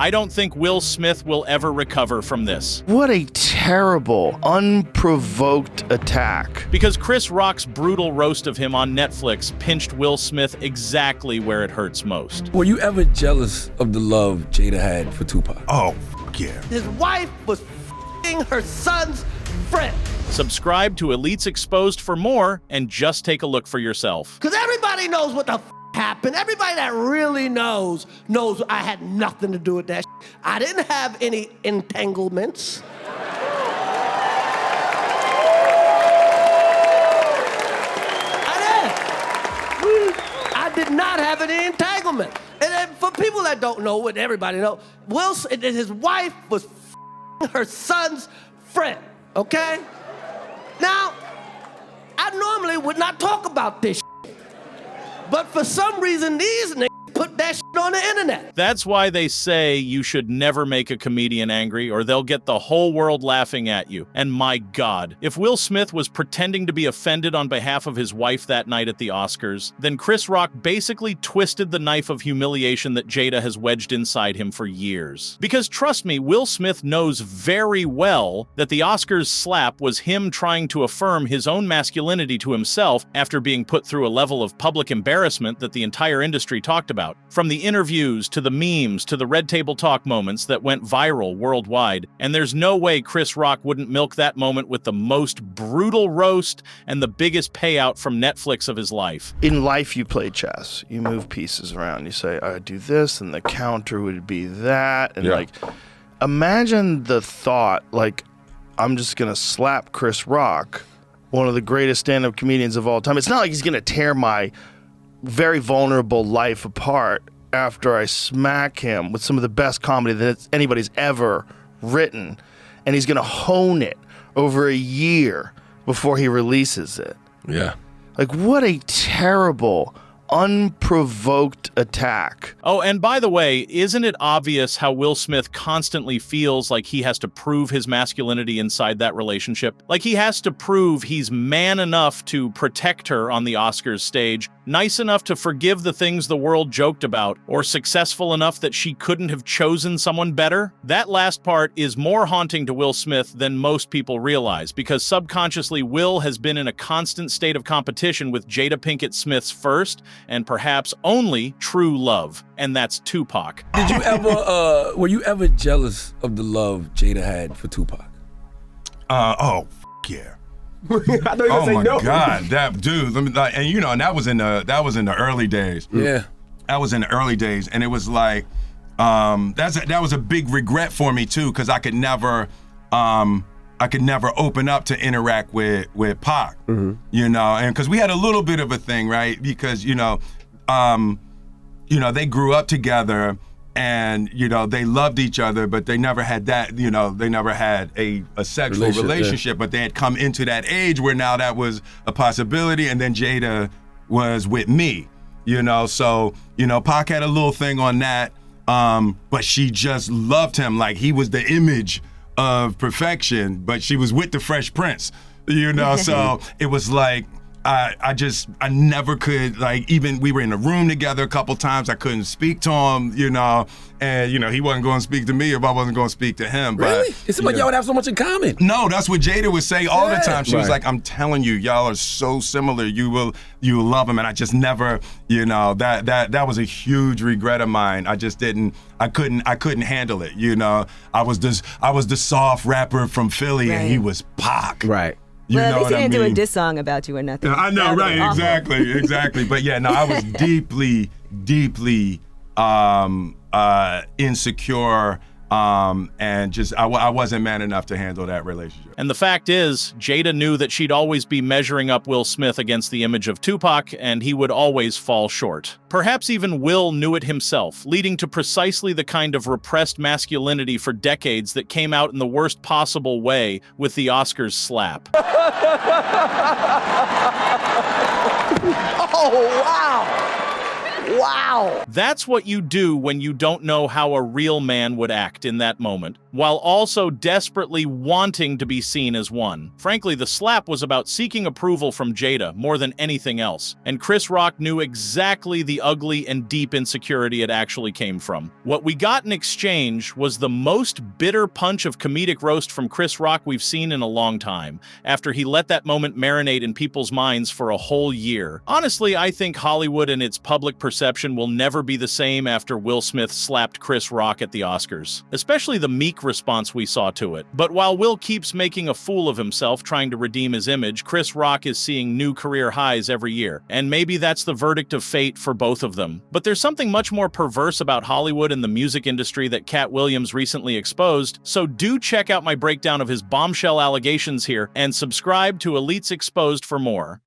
I don't think Will Smith will ever recover from this. What a terrible, unprovoked attack. Because Chris Rock's brutal roast of him on Netflix pinched Will Smith exactly where it hurts most. Were you ever jealous of the love Jada had for Tupac? Oh, yeah. His wife was f***ing her son's friend. Subscribe to Elites Exposed for more, and just take a look for yourself. Because everybody knows what the happened. Everybody that really knows I had nothing to do with that. I didn't have any entanglements. I did not have any entanglement. And then for people that don't know, what everybody know, his wife was her son's friend, okay? Now, I normally would not talk about this shit, but for some reason, these niggas put that shit on the internet. That's why they say you should never make a comedian angry, or they'll get the whole world laughing at you. And my God, if Will Smith was pretending to be offended on behalf of his wife that night at the Oscars, then Chris Rock basically twisted the knife of humiliation that Jada has wedged inside him for years. Because trust me, Will Smith knows very well that the Oscars slap was him trying to affirm his own masculinity to himself after being put through a level of public embarrassment that the entire industry talked about. From the interviews, to the memes, to the Red Table Talk moments that went viral worldwide. And there's no way Chris Rock wouldn't milk that moment with the most brutal roast and the biggest payout from Netflix of his life. In life, you play chess. You move pieces around. You say, I do this, and the counter would be that. And like, imagine the thought, like, I'm just going to slap Chris Rock, one of the greatest stand-up comedians of all time. It's not like he's going to tear my very vulnerable life apart after I smack him with some of the best comedy that anybody's ever written, and he's gonna hone it over a year before he releases it. Yeah. Like, what a terrible, unprovoked attack. Oh, and by the way, isn't it obvious how Will Smith constantly feels like he has to prove his masculinity inside that relationship? Like he has to prove he's man enough to protect her on the Oscars stage, nice enough to forgive the things the world joked about, or successful enough that she couldn't have chosen someone better? That last part is more haunting to Will Smith than most people realize, because subconsciously Will has been in a constant state of competition with Jada Pinkett Smith's first, and perhaps only, true love, and that's Tupac. Did you ever, were you ever jealous of the love Jada had for Tupac? Oh, yeah. I know you're gonna say no. Oh my God, that dude. And and that was in the early days. Yeah, that was in the early days, and it was like, that was a big regret for me too, because I could never open up to interact with Pac, and because we had a little bit of a thing, right? Because they grew up together. And they loved each other, but they never had that. They never had a sexual relationship. But they had come into that age where now that was a possibility. And then Jada was with me, So Pac had a little thing on that, but she just loved him like he was the image of perfection. But she was with the Fresh Prince, So it was like. I never could, like, even we were in a room together a couple times, I couldn't speak to him, and, he wasn't going to speak to me if I wasn't going to speak to him. Really? But, it seemed like y'all would have so much in common. No, that's what Jada would say all the time. She was like, I'm telling you, y'all are so similar. You will love him. And I just never, that was a huge regret of mine. I just I couldn't handle it, I was the soft rapper from Philly, and he was Pac. Right. Well, at least he didn't do a diss song about you or nothing. I know, right? Exactly. But yeah, no, I was deeply insecure, and just I wasn't man enough to handle that relationship. And the fact is, Jada knew that she'd always be measuring up Will Smith against the image of Tupac, and he would always fall short. Perhaps even Will knew it himself, leading to precisely the kind of repressed masculinity for decades that came out in the worst possible way with the Oscars slap. Oh, wow! Wow. That's what you do when you don't know how a real man would act in that moment, while also desperately wanting to be seen as one. Frankly, the slap was about seeking approval from Jada more than anything else, and Chris Rock knew exactly the ugly and deep insecurity it actually came from. What we got in exchange was the most bitter punch of comedic roast from Chris Rock we've seen in a long time, after he let that moment marinate in people's minds for a whole year. Honestly, I think Hollywood and its public perception will never be the same after Will Smith slapped Chris Rock at the Oscars, especially the meek response we saw to it. But while Will keeps making a fool of himself trying to redeem his image, Chris Rock is seeing new career highs every year, and maybe that's the verdict of fate for both of them. But there's something much more perverse about Hollywood and the music industry that Cat Williams recently exposed, so do check out my breakdown of his bombshell allegations here and subscribe to Elites Exposed for more.